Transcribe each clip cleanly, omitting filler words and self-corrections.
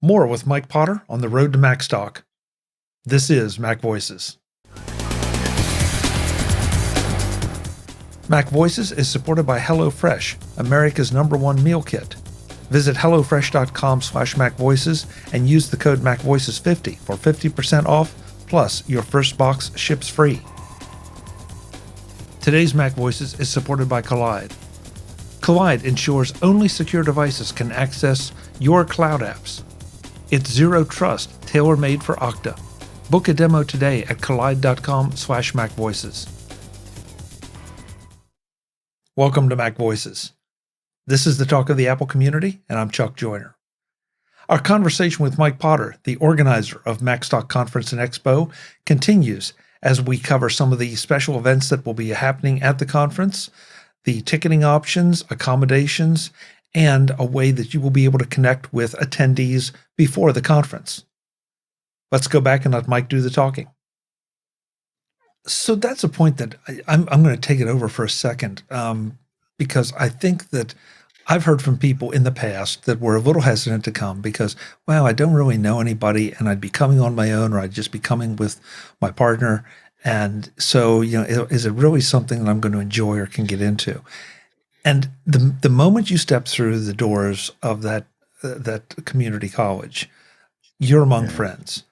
More with Mike Potter on the road to Macstock. This is MacVoices. MacVoices is supported by HelloFresh, America's #1 meal kit. Visit hellofresh.com/MacVoices and use the code MacVoices50 for 50% off, plus your first box ships free. Today's MacVoices is supported by Kolide. Kolide ensures only secure devices can access your cloud apps. It's zero trust, tailor-made for Okta. Book a demo today at kolide.com/MacVoices. Welcome to MacVoices. This is the talk of the Apple community, and I'm Chuck Joyner. Our conversation with Mike Potter, the organizer of Macstock Conference and Expo, continues as we cover some of the special events that will be happening at the conference, the ticketing options, accommodations, and a way that you will be able to connect with attendees before the conference. Let's go back and let Mike do the talking. So that's a point that I'm going to take it over for a second, because I think that I've heard from people in the past that were a little hesitant to come because, wow, I don't really know anybody and I'd be coming on my own or I'd just be coming with my partner. And so, is it really something that I'm going to enjoy or can get into? And the moment you step through the doors of that community college, you're among friends.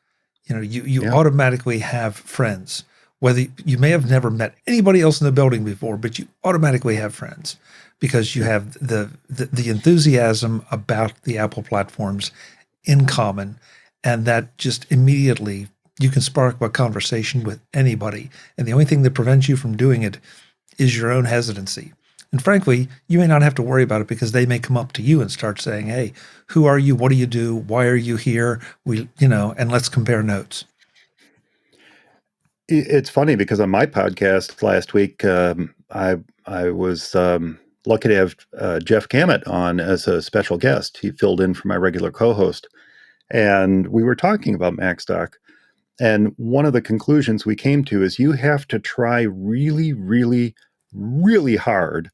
You automatically have friends. Whether you may have never met anybody else in the building before, but you automatically have friends because you have the enthusiasm about the Apple platforms in common, and that just immediately you can spark a conversation with anybody. And the only thing that prevents you from doing it is your own hesitancy. And frankly, you may not have to worry about it because they may come up to you and start saying, "Hey, who are you? What do you do? Why are you here? And let's compare notes." It's funny because on my podcast last week, I was lucky to have Jeff Cammett on as a special guest. He filled in for my regular co-host, and we were talking about Macstock. And one of the conclusions we came to is you have to try really, really, really hard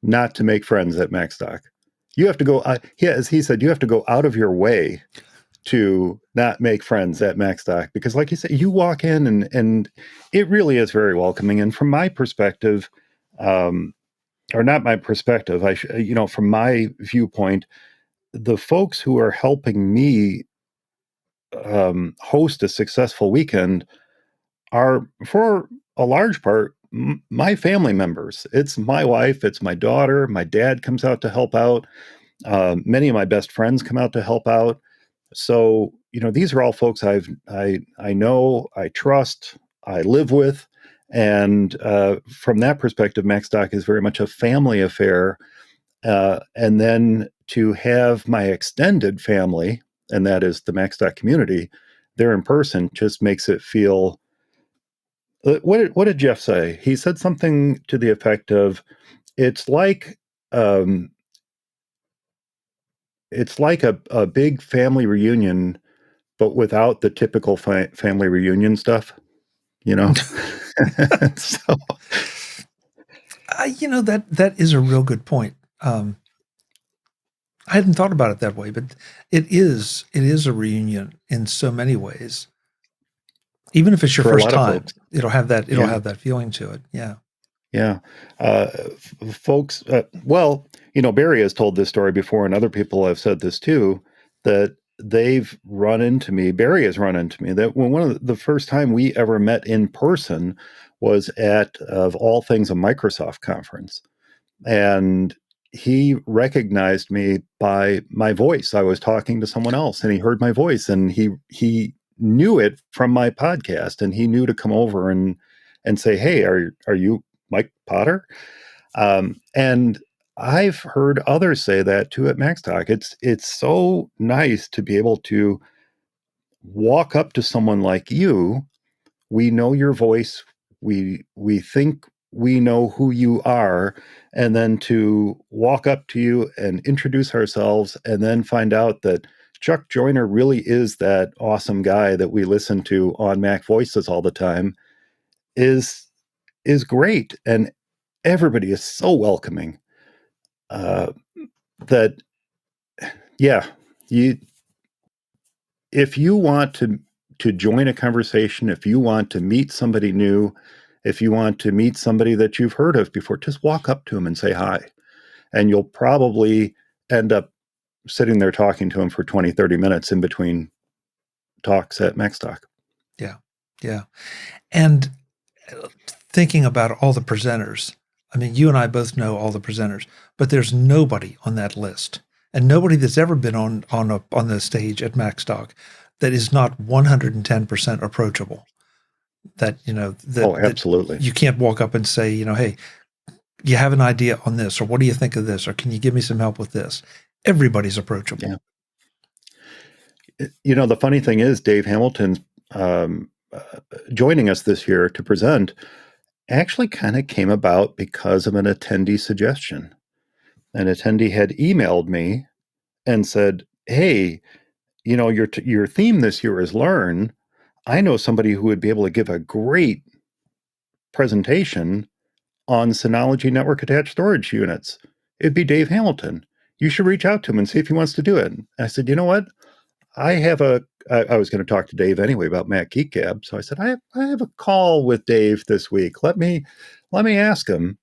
not to make friends at Macstock. You have to go, as he said, you have to go out of your way to not make friends at Macstock because, like you said, you walk in and it really is very welcoming. And from my perspective, or not my perspective, from my viewpoint, the folks who are helping me host a successful weekend are, for a large part, my family members. It's my wife, it's my daughter, my dad comes out to help out. Many of my best friends come out to help out. So, these are all folks I know, I trust, I live with. And from that perspective, Macstock is very much a family affair. And then to have my extended family, and that is the Macstock community, there in person just makes it feel. What did Jeff say? He said something to the effect of, it's like a big family reunion, but without the typical family reunion stuff, So, that is a real good point. I hadn't thought about it that way, but it is a reunion in so many ways. Even if it's your for a first lot of time, folks. it'll have that feeling to it. Yeah. Yeah. Folks, Barry has told this story before, and other people have said this too, that Barry has run into me, that when one of the first time we ever met in person was at, of all things, a Microsoft conference. And he recognized me by my voice. I was talking to someone else and he heard my voice, and he knew it from my podcast, and he knew to come over and say, "Hey, are you Mike Potter?" And I've heard others say that too at Macstock. It's so nice to be able to walk up to someone like you. We know your voice. We think we know who you are, and then to walk up to you and introduce ourselves, and then find out that Chuck Joyner really is that awesome guy that we listen to on MacVoices all the time is great. And everybody is so welcoming that, yeah, if you want to join a conversation, if you want to meet somebody new, if you want to meet somebody that you've heard of before, just walk up to them and say hi. And you'll probably end up sitting there talking to them for 20, 30 minutes in between talks at Macstock. Yeah. Yeah. And thinking about all the presenters, I mean, you and I both know all the presenters, but there's nobody on that list, and nobody that's ever been on the stage at Macstock that is not 110% approachable. That Oh, that absolutely. you can't walk up and say, hey, you have an idea on this, or what do you think of this, or can you give me some help with this? Everybody's approachable. Yeah. The funny thing is, Dave Hamilton's joining us this year to present actually kind of came about because of an attendee suggestion. An attendee had emailed me and said, "Hey, your theme this year is learn. I know somebody who would be able to give a great presentation on Synology network attached storage units. It'd be Dave Hamilton. You should reach out to him and see if he wants to do it." And I said, "You know what? I was going to talk to Dave anyway about Mac Geek Gab. So I said, I have a call with Dave this week. Let me ask him."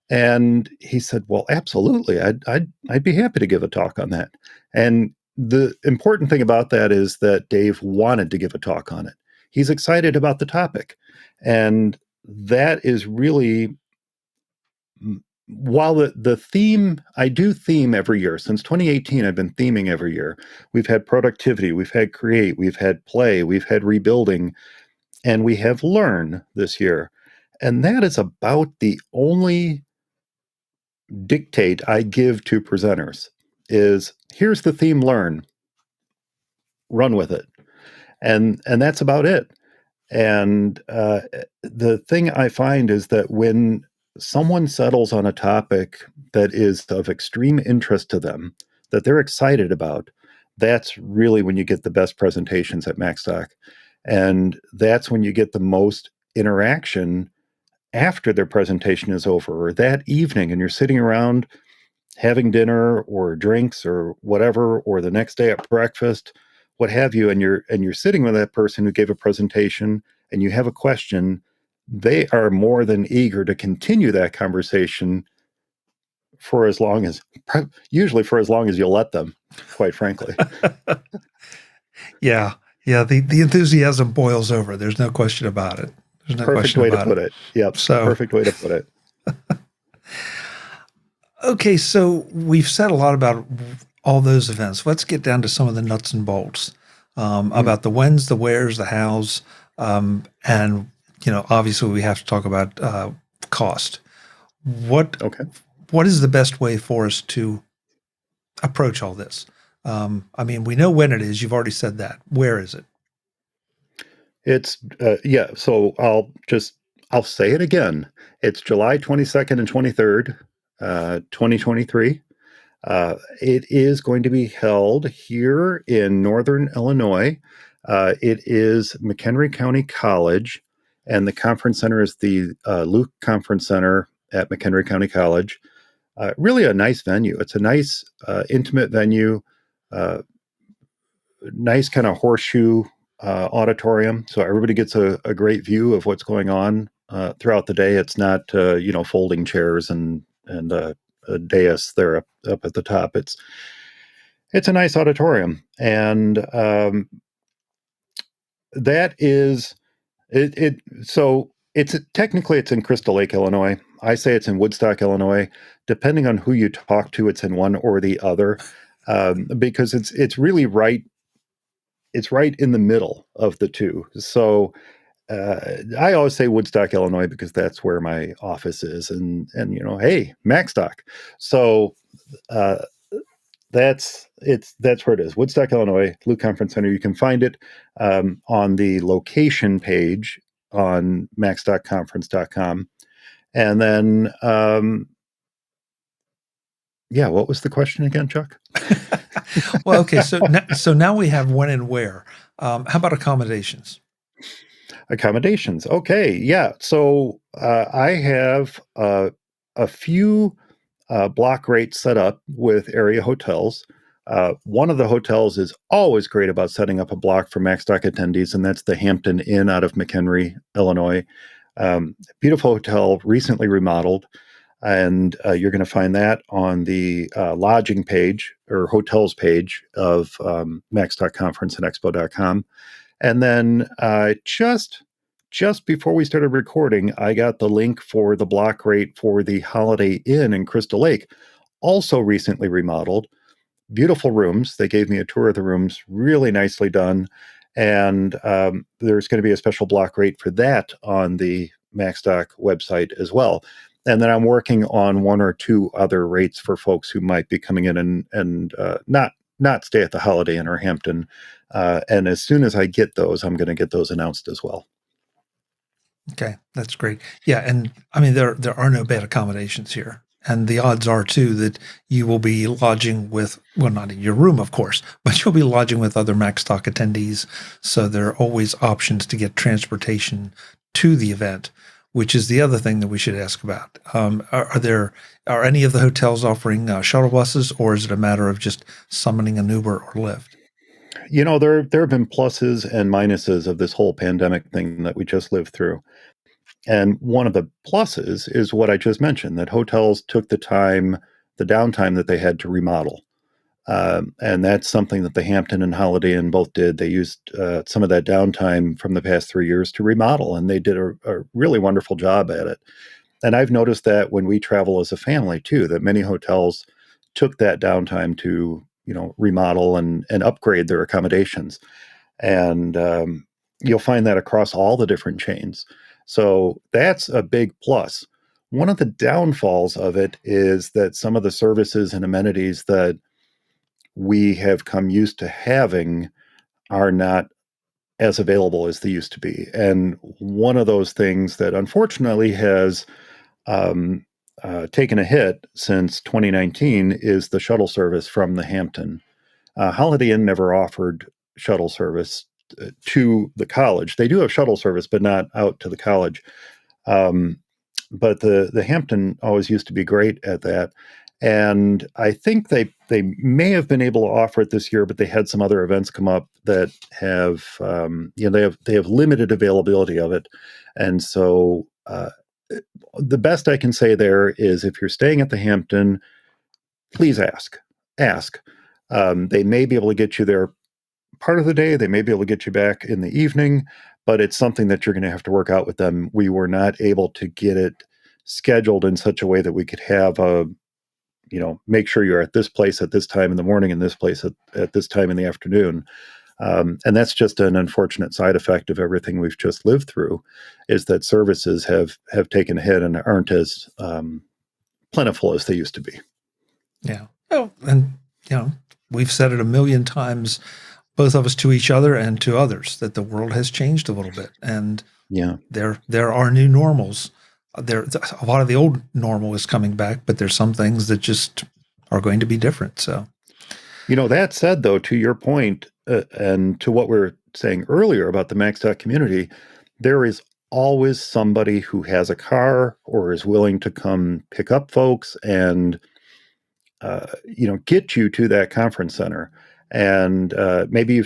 And he said, "Well, absolutely. I'd be happy to give a talk on that." And the important thing about that is that Dave wanted to give a talk on it. He's excited about the topic. And that is really, while the theme, I do theme every year. Since 2018, I've been theming every year. We've had productivity, we've had create, we've had play, we've had rebuilding, and we have learn this year. And that is about the only dictate I give to presenters is, here's the theme, learn, run with it. And that's about it. And the thing I find is that when someone settles on a topic that is of extreme interest to them, that they're excited about, that's really when you get the best presentations at Macstock. And that's when you get the most interaction after their presentation is over or that evening, and you're sitting around having dinner or drinks or whatever, or the next day at breakfast, what have you, and you're sitting with that person who gave a presentation and you have a question. They are more than eager to continue that conversation for as long as, usually for as long as you'll let them, quite frankly. Yeah. Yeah. The enthusiasm boils over. There's no question about it. There's no Perfect question way to about put it. it. Yep. So, Perfect way to put it. okay. So we've said a lot about all those events. Let's get down to some of the nuts and bolts about the whens, the wheres, the hows. And, obviously we have to talk about cost. Okay. What is the best way for us to approach all this? I mean, we know when it is. You've already said that. Where is it? It's yeah. So I'll say it again. It's July 22nd and 23rd, 2023. It is going to be held here in Northern Illinois. It is McHenry County College, and the conference center is the Luke Conference Center at McHenry County College. Really a nice venue. It's a nice, intimate venue, uh, nice kind of horseshoe auditorium. So everybody gets a great view of what's going on throughout the day. It's not, folding chairs and a dais there up at the top. It's a nice auditorium, and that is it. So it's technically it's in Crystal Lake, Illinois. I say it's in Woodstock, Illinois. Depending on who you talk to, it's in one or the other, because it's really right. It's right in the middle of the two. So I always say Woodstock, Illinois, because that's where my office is, and hey, Macstock. So uh, that's where it is. Woodstock, Illinois, Luke Conference Center. You can find it on the location page on macstockconference.com. And then, yeah, what was the question again, Chuck? Well, okay. So now we have when and where. How about accommodations? Accommodations. Okay, yeah. So I have a few block rates set up with area hotels. One of the hotels is always great about setting up a block for Macstock attendees, and that's the Hampton Inn out of McHenry, Illinois. Beautiful hotel, recently remodeled, and you're going to find that on the lodging page or hotels page of Macstock Conference and Expo.com. And then just before we started recording, I got the link for the block rate for the Holiday Inn in Crystal Lake, also recently remodeled. Beautiful rooms. They gave me a tour of the rooms, really nicely done. And there's going to be a special block rate for that on the Macstock website as well. And then I'm working on one or two other rates for folks who might be coming in and not stay at the Holiday Inn or Hampton. And as soon as I get those, I'm going to get those announced as well. Okay, that's great. Yeah, and I mean there are no bad accommodations here. And the odds are too that you will be lodging with, well, not in your room, of course, but you'll be lodging with other Macstock attendees. So there are always options to get transportation to the event, which is the other thing that we should ask about. Are any of the hotels offering shuttle buses, or is it a matter of just summoning an Uber or Lyft? You know, there have been pluses and minuses of this whole pandemic thing that we just lived through. And one of the pluses is what I just mentioned, that hotels took the downtime that they had to remodel. And that's something that the Hampton and Holiday Inn both did. They used some of that downtime from the past 3 years to remodel, and they did a really wonderful job at it. And I've noticed that when we travel as a family too, that many hotels took that downtime to, remodel and upgrade their accommodations. And you'll find that across all the different chains. So that's a big plus. One of the downfalls of it is that some of the services and amenities that we have come used to having are not as available as they used to be. And one of those things that unfortunately has taken a hit since 2019 is the shuttle service from the Hampton. Holiday Inn never offered shuttle service to the college. They do have shuttle service, but not out to the college. But the Hampton always used to be great at that. And I think they may have been able to offer it this year, but they had some other events come up that have they have limited availability of it. And so the best I can say there is, if you're staying at the Hampton, please ask. They may be able to get you there part of the day. They may be able to get you back in the evening, but it's something that you're going to have to work out with them. We were not able to get it scheduled in such a way that we could have make sure you're at this place at this time in the morning and this place at this time in the afternoon. And that's just an unfortunate side effect of everything we've just lived through, is that services have taken a hit and aren't as plentiful as they used to be. Yeah. Oh, and we've said it a million times, both of us to each other and to others, that the world has changed a little bit, and there are new normals. A lot of the old normal is coming back, but there's some things that just are going to be different. So, that said, though, to your point, and to what we were saying earlier about the Macstock community, there is always somebody who has a car or is willing to come pick up folks and get you to that conference center. And maybe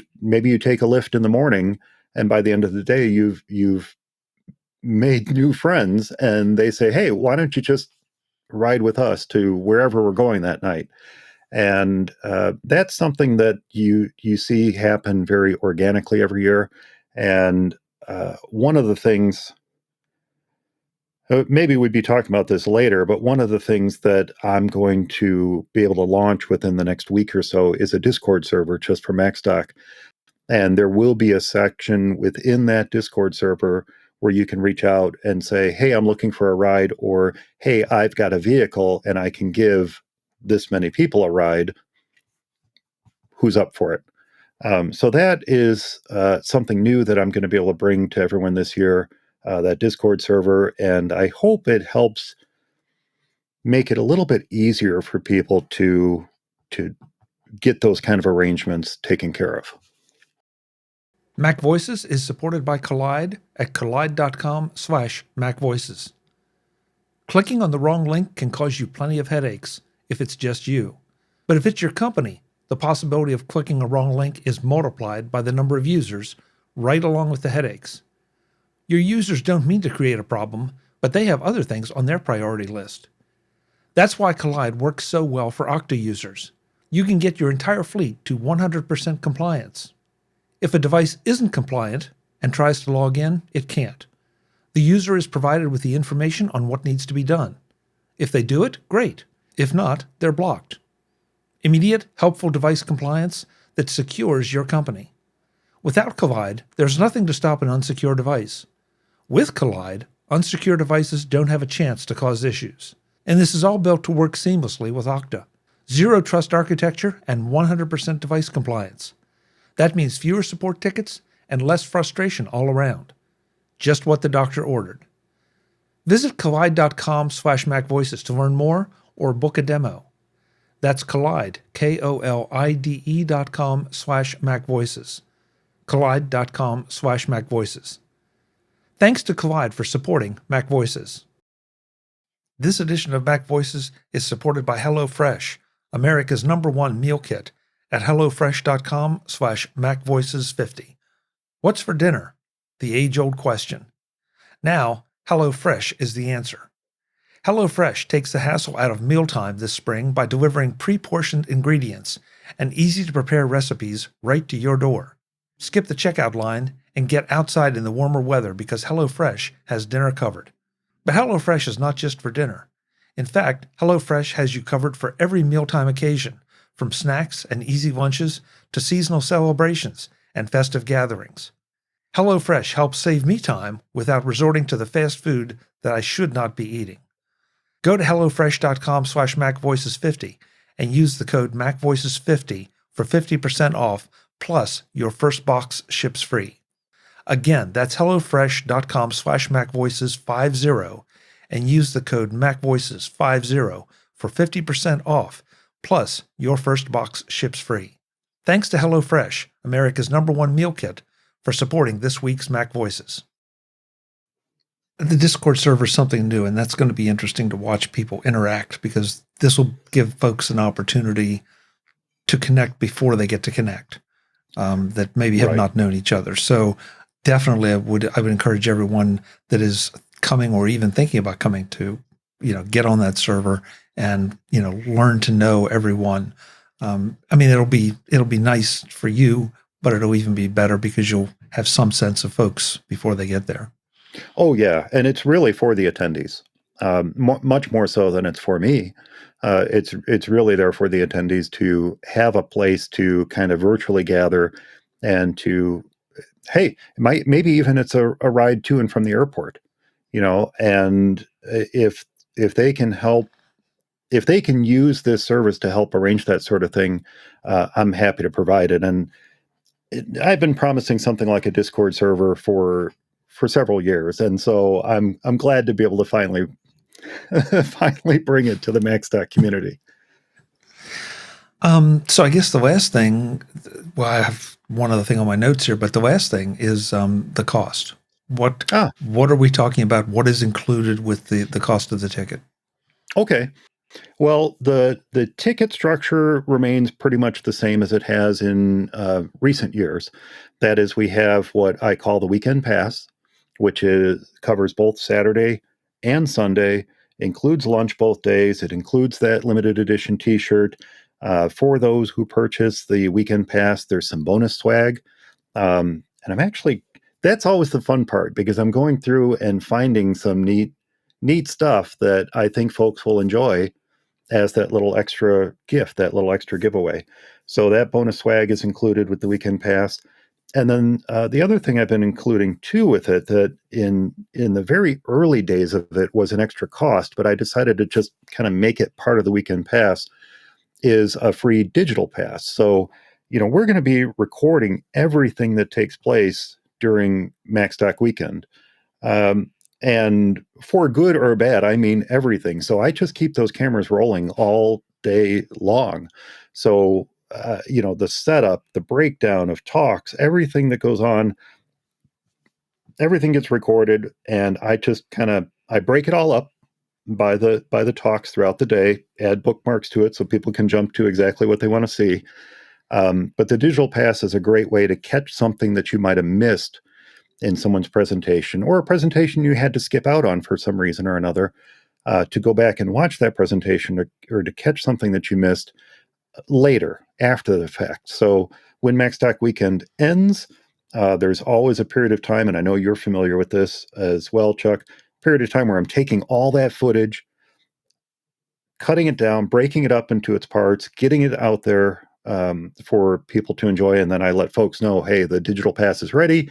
you take a lift in the morning, and by the end of the day, you've made new friends, and they say, "Hey, why don't you just ride with us to wherever we're going that night?" And that's something that you see happen very organically every year. And one of the things, maybe we'd be talking about this later, but one of the things that I'm going to be able to launch within the next week or so is a Discord server just for Macstock. And there will be a section within that Discord server where you can reach out and say, "Hey, I'm looking for a ride," or, "Hey, I've got a vehicle and I can give this many people a ride. Who's up for it?" So that is something new that I'm going to be able to bring to everyone this year, that Discord server. And I hope it helps make it a little bit easier for people to get those kind of arrangements taken care of. MacVoices is supported by Kolide at kolide.com/MacVoices. Clicking on the wrong link can cause you plenty of headaches if it's just you. But if it's your company, the possibility of clicking a wrong link is multiplied by the number of users, right along with the headaches. Your users don't mean to create a problem, but they have other things on their priority list. That's why Kolide works so well for Okta users. You can get your entire fleet to 100% compliance. If a device isn't compliant and tries to log in, it can't. The user is provided with the information on what needs to be done. If they do it, great. If not, they're blocked. Immediate, helpful device compliance that secures your company. Without Kolide, there's nothing to stop an unsecure device. With Kolide, unsecure devices don't have a chance to cause issues. And this is all built to work seamlessly with Okta. Zero trust architecture and 100% device compliance. That means fewer support tickets and less frustration all around. Just what the doctor ordered. Visit kolide.com/MacVoices to learn more or book a demo. That's Kolide, KOLIDE.com/MacVoices. Kolide.com/MacVoices. Thanks to Kolide for supporting MacVoices. This edition of MacVoices is supported by HelloFresh, America's #1 meal kit, at hellofresh.com/MacVoices50. What's for dinner? The age-old question. Now, HelloFresh is the answer. HelloFresh takes the hassle out of mealtime this spring by delivering pre-portioned ingredients and easy-to-prepare recipes right to your door. Skip the checkout line and get outside in the warmer weather because HelloFresh has dinner covered. But HelloFresh is not just for dinner. In fact, HelloFresh has you covered for every mealtime occasion, from snacks and easy lunches to seasonal celebrations and festive gatherings. HelloFresh helps save me time without resorting to the fast food that I should not be eating. Go to hellofresh.com/MacVoices50 and use the code MacVoices50 for 50% off, plus your first box ships free. Again, that's hellofresh.com/MacVoices50 and use the code MacVoices50 for 50% off, plus your first box ships free. Thanks to HelloFresh, America's #1 meal kit, for supporting this week's MacVoices. The Discord server is something new, and that's going to be interesting to watch people interact because this will give folks an opportunity to connect before they get to connect, that maybe have not known each other. So definitely I would encourage everyone that is coming or even thinking about coming to, get on that server and, learn to know everyone. It'll be nice for you, but it'll even be better because you'll have some sense of folks before they get there. Oh, yeah. And it's really for the attendees, much more so than it's for me. It's really there for the attendees to have a place to kind of virtually gather and to, hey, maybe even it's a ride to and from the airport, and if they can help, if they can use this service to help arrange that sort of thing, I'm happy to provide it. And I've been promising something like a Discord server for several years, and so I'm glad to be able to finally bring it to the Macstock community. So I guess the last thing, well, I have one other thing on my notes here, but the last thing is the cost. What are we talking about? What is included with the cost of the ticket? Okay. Well, the ticket structure remains pretty much the same as it has in recent years. That is, we have what I call the weekend pass, which covers both Saturday and Sunday, includes lunch both days. It includes that limited edition T-shirt. For those who purchase the weekend pass, there's some bonus swag. And that's always the fun part because I'm going through and finding some neat stuff that I think folks will enjoy as that little extra gift, that little extra giveaway. So that bonus swag is included with the weekend pass. And then the other thing I've been including too with it, that in the very early days of it was an extra cost, but I decided to just kind of make it part of the weekend pass, is a free digital pass. So, we're going to be recording everything that takes place during Macstock weekend. And for good or bad, I mean everything. So I just keep those cameras rolling all day long. So, the setup, the breakdown of talks, everything that goes on, everything gets recorded. And I just I break it all up by the talks throughout the day, add bookmarks to it so people can jump to exactly what they want to see. But the digital pass is a great way to catch something that you might have missed in someone's presentation, or a presentation you had to skip out on for some reason or another, to go back and watch that presentation, or to catch something that you missed later, after the fact. So when Macstock Weekend ends, there's always a period of time, and I know you're familiar with this as well, Chuck, period of time where I'm taking all that footage, cutting it down, breaking it up into its parts, getting it out there for people to enjoy, and then I let folks know, hey, the digital pass is ready,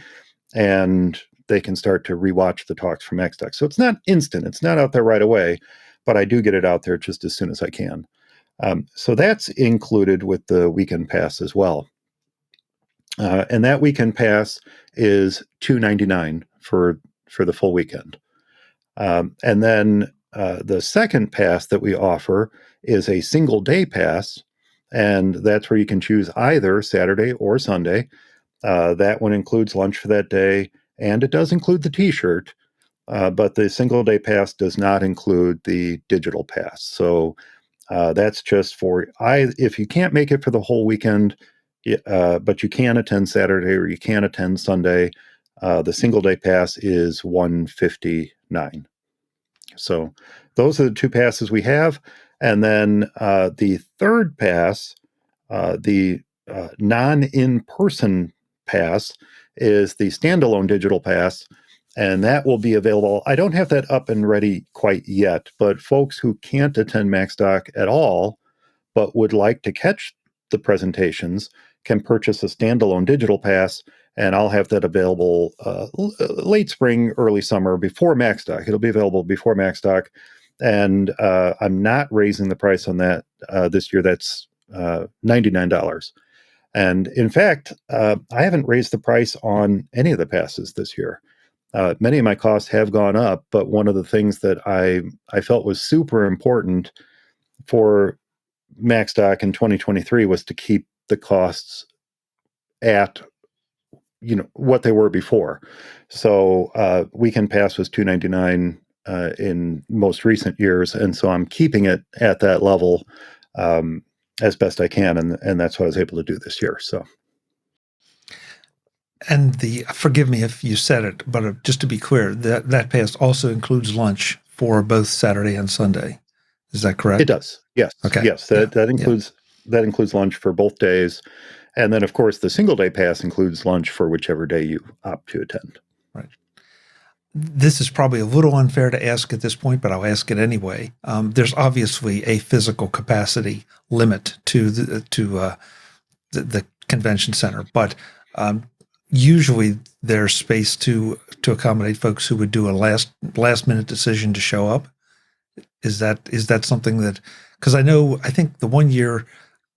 and they can start to rewatch the talks from Macstock. So it's not instant, it's not out there right away, but I do get it out there just as soon as I can. So that's included with the weekend pass as well. And that weekend pass is $2.99 for the full weekend. And then the second pass that we offer is a single day pass, and that's where you can choose either Saturday or Sunday. That one includes lunch for that day, and it does include the T-shirt, but the single day pass does not include the digital pass. So that's just for if you can't make it for the whole weekend, but you can attend Saturday or you can attend Sunday. The single day pass is $159. So those are the two passes we have, and then the third pass, the non-in-person pass, is the standalone digital pass, and that will be available. I don't have that up and ready quite yet, but folks who can't attend Macstock at all but would like to catch the presentations can purchase a standalone digital pass, and I'll have that available late spring, early summer, before Macstock. It'll be available before Macstock, and I'm not raising the price on that this year. That's $99. And in fact, I haven't raised the price on any of the passes this year. Many of my costs have gone up, but one of the things that I felt was super important for Macstock in 2023 was to keep the costs at what they were before. So weekend pass was $2.99 in most recent years, and so I'm keeping it at that level as best I can, and that's what I was able to do this year. So. And forgive me if you said it, but just to be clear, that pass also includes lunch for both Saturday and Sunday. Is that correct? It does. Yes. Okay. Yes. That includes lunch for both days, and then of course the single day pass includes lunch for whichever day you opt to attend. Right. This is probably a little unfair to ask at this point, but I'll ask it anyway. There's obviously a physical capacity limit to the convention center, but usually there's space to accommodate folks who would do a last minute decision to show up. Is that something that, because I think the one year,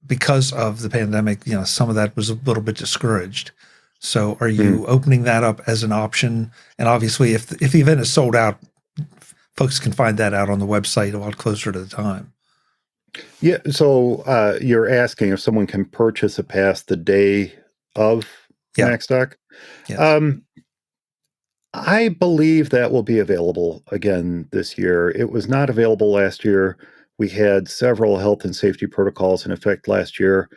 because of the pandemic, some of that was a little bit discouraged. So are you opening that up as an option? And obviously if the event is sold out, folks can find that out on the website a lot closer to the time. Yeah. So you're asking if someone can purchase a pass the day of Macstock? Yes. I believe that will be available again this year. It was not available last year. We had several health and safety protocols in effect last year.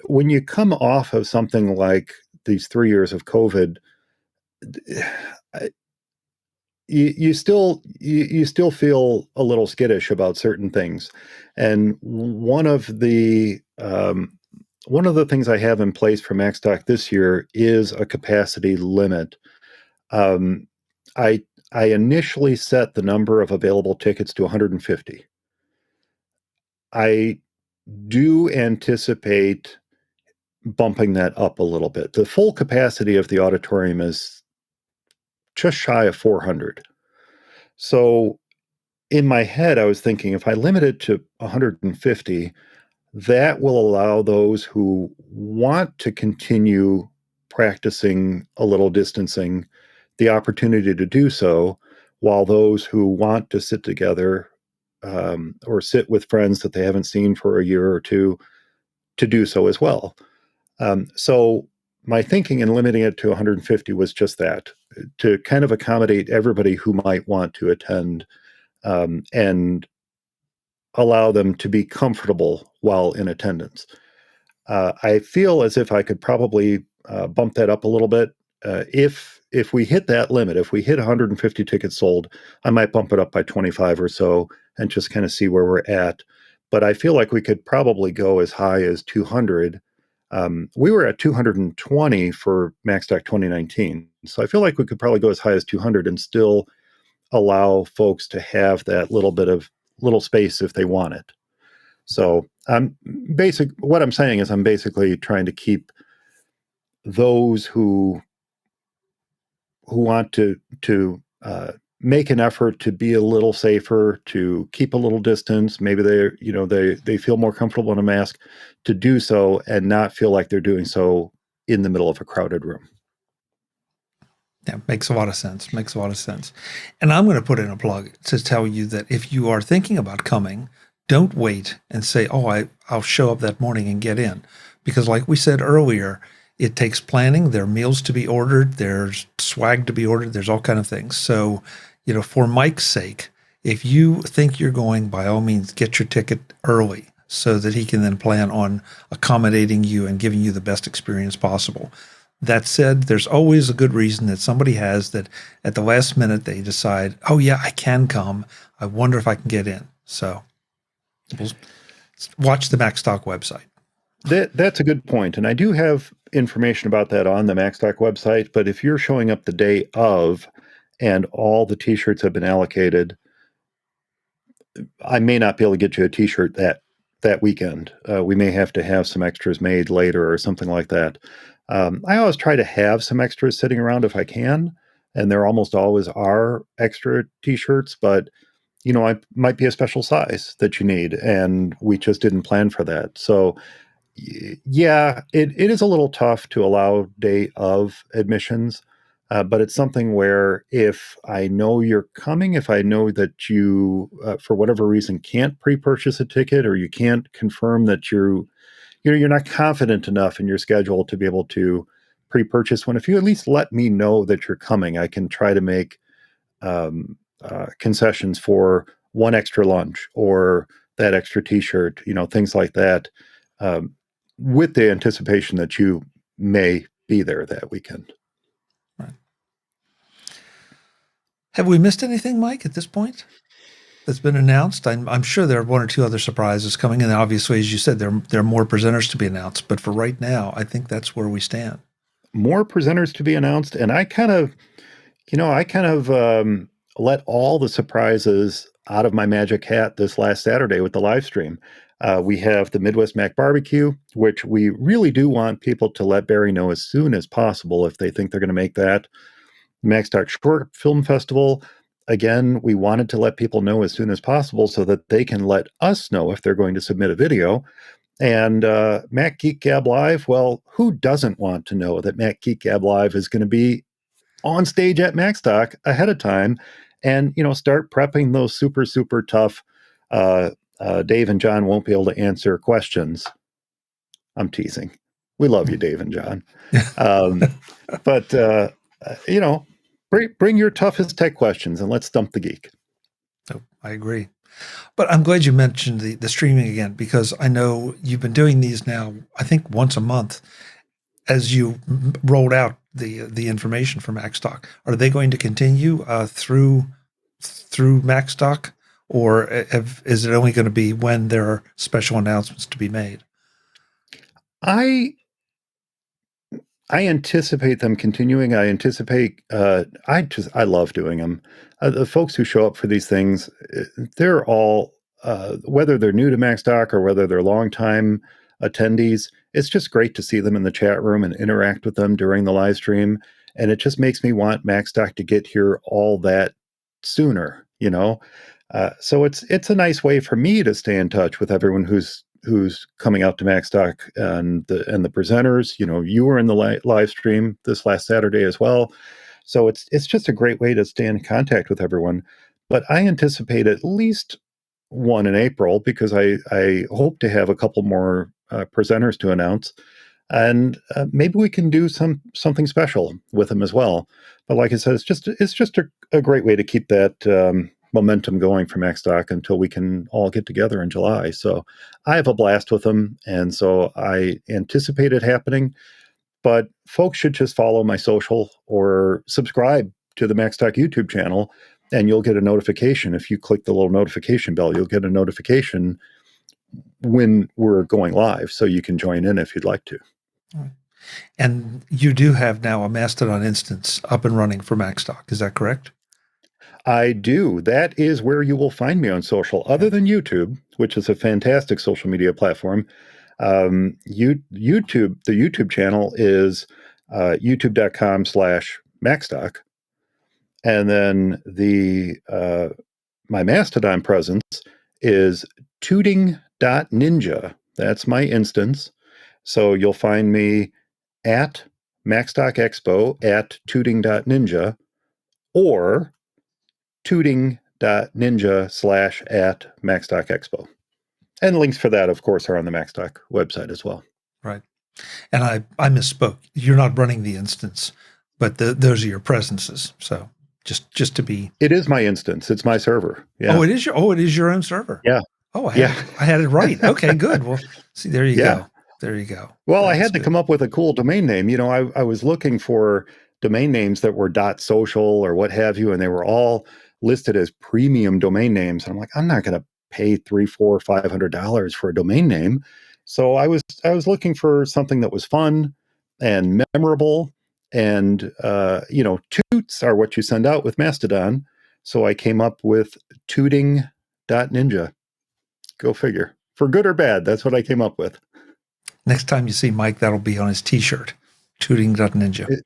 When you come off of something like these 3 years of COVID, you still feel a little skittish about certain things, and one of the things I have in place for Macstock this year is a capacity limit. I initially set the number of available tickets to 150. I do anticipate bumping that up a little bit. The full capacity of the auditorium is just shy of 400. So in my head, I was thinking if I limit it to 150, that will allow those who want to continue practicing a little distancing the opportunity to do so, while those who want to sit together or sit with friends that they haven't seen for a year or two to do so as well. So my thinking in limiting it to 150 was just that, to kind of accommodate everybody who might want to attend and allow them to be comfortable while in attendance. I feel as if I could probably bump that up a little bit. If we hit that limit, if we hit 150 tickets sold, I might bump it up by 25 or so and just kind of see where we're at. But I feel like we could probably go as high as 200. We were at 220 for Macstock 2019. So I feel like we could probably go as high as 200 and still allow folks to have that little space if they want it. So what I'm saying is I'm basically trying to keep those who want to make an effort to be a little safer, to keep a little distance. Maybe they feel more comfortable in a mask to do so and not feel like they're doing so in the middle of a crowded room. Yeah, makes a lot of sense. Makes a lot of sense. And I'm going to put in a plug to tell you that if you are thinking about coming, don't wait and say, "Oh, I'll show up that morning and get in," because, like we said earlier, it takes planning. There are meals to be ordered. There's swag to be ordered. There's all kind of things. So, for Mike's sake, if you think you're going, by all means, get your ticket early so that he can then plan on accommodating you and giving you the best experience possible. That said, there's always a good reason that somebody has that at the last minute they decide, oh, yeah, I can come. I wonder if I can get in. So we'll watch the Macstock website. That's a good point. And I do have information about that on the Macstock website. But if you're showing up the day of and all the t-shirts have been allocated, I may not be able to get you a t-shirt that weekend. We may have to have some extras made later or something like that. I always try to have some extras sitting around if I can, and there almost always are extra t-shirts, but I might be a special size that you need, and we just didn't plan for that. So yeah, it is a little tough to allow day of admissions, but it's something where if I know you're coming, if I know that you, for whatever reason, can't pre-purchase a ticket or you can't confirm that you're not confident enough in your schedule to be able to pre-purchase one, if you at least let me know that you're coming, I can try to make concessions for one extra lunch or that extra T-shirt, things like that, with the anticipation that you may be there that weekend. Right. Have we missed anything, Mike, at this point that's been announced? I'm sure there are one or two other surprises coming, and obviously, as you said, there are more presenters to be announced. But for right now, I think that's where we stand. More presenters to be announced, and I kind of let all the surprises out of my magic hat this last Saturday with the live stream. We have the Midwest Mac Barbecue, which we really do want people to let Barry know as soon as possible if they think they're going to make that. Macstock Short Film Festival, again, we wanted to let people know as soon as possible so that they can let us know if they're going to submit a video. And Mac Geek Gab Live, well, who doesn't want to know that Mac Geek Gab Live is going to be on stage at Macstock ahead of time and, start prepping those super, super tough Dave and John won't be able to answer questions. I'm teasing. We love you, Dave and John. But, bring your toughest tech questions and let's stump the geek. Oh, I agree. But I'm glad you mentioned the streaming again, because I know you've been doing these now, I think once a month, as you rolled out the information for Macstock. Are they going to continue through Macstock, or is it only going to be when there are special announcements to be made? I anticipate them continuing. I anticipate. I love doing them. The folks who show up for these things, they're all whether they're new to Macstock or whether they're longtime attendees. It's just great to see them in the chat room and interact with them during the live stream. And it just makes me want Macstock to get here all that sooner. So it's a nice way for me to stay in touch with everyone who's coming out to Macstock and the presenters. You were in the live stream this last Saturday as well. So it's just a great way to stay in contact with everyone. But I anticipate at least one in April because I hope to have a couple more presenters to announce. And maybe we can do something special with them as well. But like I said, it's just a great way to keep that momentum going for Macstock until we can all get together in July. So I have a blast with them. And so I anticipate it happening. But folks should just follow my social or subscribe to the Macstock YouTube channel, and you'll get a notification. If you click the little notification bell, you'll get a notification when we're going live, so you can join in if you'd like to. And you do have now a Mastodon instance up and running for Macstock. Is that correct? I do. That is where you will find me on social, other than YouTube, which is a fantastic social media platform. YouTube, the YouTube channel is youtube.com/Macstock. And then my Mastodon presence is tooting.ninja. That's my instance. So you'll find me at Macstock Expo at tooting.ninja or tooting.ninja/at Macstock Expo. And links for that, of course, are on the Macstock website as well. Right. And I misspoke. You're not running the instance, but those are your presences. So just to be. It is my instance. It's my server. Yeah. Oh, it is your own server. Yeah. Oh, I had it right. Okay, good. Well, see, there you go. There you go. Well, I had to come up with a cool domain name. You know, I was looking for domain names that were .social or what have you, and they were all listed as premium domain names. And I'm like, I'm not going to pay $300, $400, $500 for a domain name. So I was looking for something that was fun and memorable, and toots are what you send out with Mastodon. So I came up with tooting.ninja. Go figure. For good or bad, that's what I came up with. Next time you see Mike, that'll be on his T-shirt, tooting.ninja.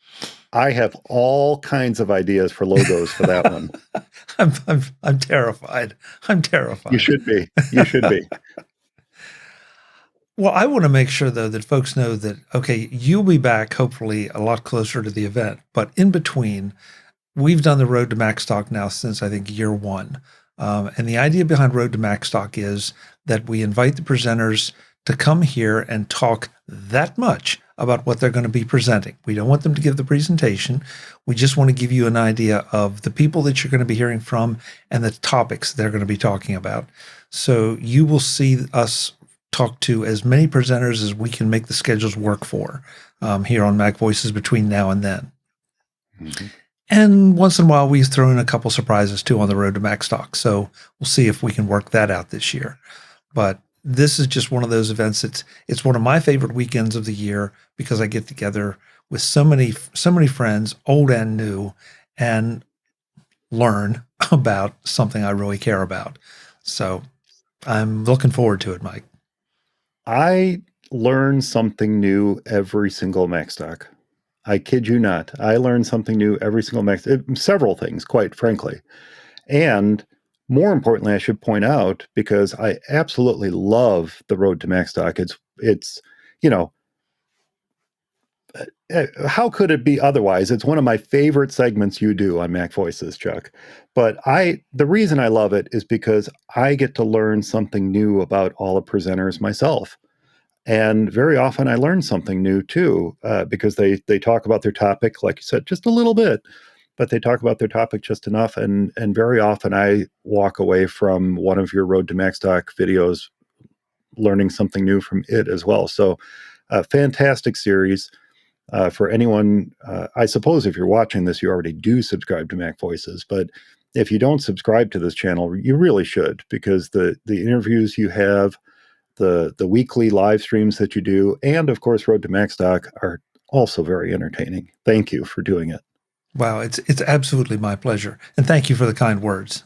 I have all kinds of ideas for logos for that one. I'm terrified. I'm terrified. You should be. You should be. Well, I want to make sure, though, that folks know that, okay, you'll be back hopefully a lot closer to the event. But in between, we've done the Road to Macstock now since, I think, year one. And the idea behind Road to Macstock is that we invite the presenters to come here and talk that much about what they're going to be presenting. We don't want them to give the presentation. We just want to give you an idea of the people that you're going to be hearing from and the topics they're going to be talking about. So you will see us talk to as many presenters as we can make the schedules work for here on MacVoices between now and then. Mm-hmm. And once in a while, we throw in a couple surprises too on the Road to Macstock. So we'll see if we can work that out this year. But this is just one of those events. It's one of my favorite weekends of the year because I get together with so many friends, old and new, and learn about something I really care about. So I'm looking forward to it, Mike. I learn something new every single Macstock. I kid you not. I learn something new every single Macstock. Several things, quite frankly. And more importantly, I should point out, because I absolutely love the Road to Macstock. It's how could it be otherwise? It's one of my favorite segments you do on MacVoices, Chuck. But the reason I love it is because I get to learn something new about all the presenters myself. And very often I learn something new too, because they talk about their topic, like you said, just a little bit, but they talk about their topic just enough. And very often I walk away from one of your Road to Macstock videos learning something new from it as well. So a fantastic series for anyone. I suppose if you're watching this, you already do subscribe to MacVoices, but if you don't subscribe to this channel, you really should, because the interviews you have, the weekly live streams that you do, and of course, Road to Macstock are also very entertaining. Thank you for doing it. Wow, it's absolutely my pleasure, and thank you for the kind words.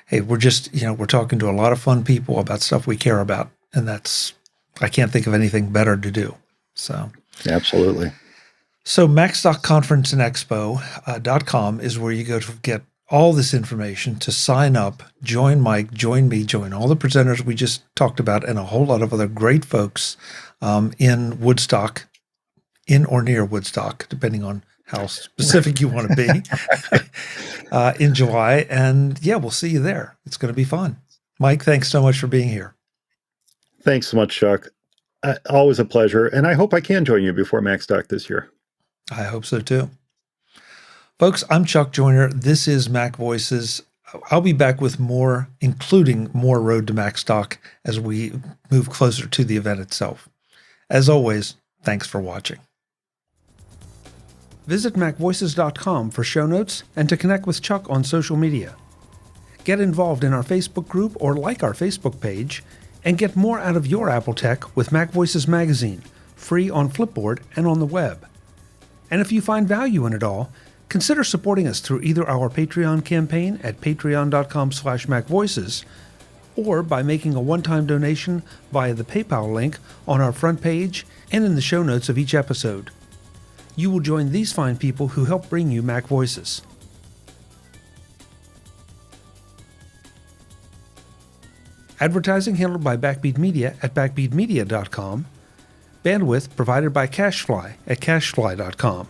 Hey, we're just we're talking to a lot of fun people about stuff we care about, and I can't think of anything better to do. So absolutely. So Macstock Conference and Expo.com is where you go to get all this information, to sign up, join Mike, join me, join all the presenters we just talked about, and a whole lot of other great folks in Woodstock, in or near Woodstock, depending on how specific you want to be, in July. And yeah, we'll see you there. It's going to be fun. Mike, thanks so much for being here. Thanks so much, Chuck. Always a pleasure. And I hope I can join you before Macstock this year. I hope so too. Folks, I'm Chuck Joyner. This is MacVoices. I'll be back with more, including more Road to Macstock as we move closer to the event itself. As always, thanks for watching. Visit MacVoices.com for show notes and to connect with Chuck on social media. Get involved in our Facebook group or like our Facebook page, and get more out of your Apple tech with MacVoices magazine, free on Flipboard and on the web. And if you find value in it all, consider supporting us through either our Patreon campaign at patreon.com/MacVoices or by making a one-time donation via the PayPal link on our front page and in the show notes of each episode. You will join these fine people who help bring you MacVoices. Advertising handled by Backbeat Media at backbeatmedia.com. Bandwidth provided by CacheFly at cachefly.com.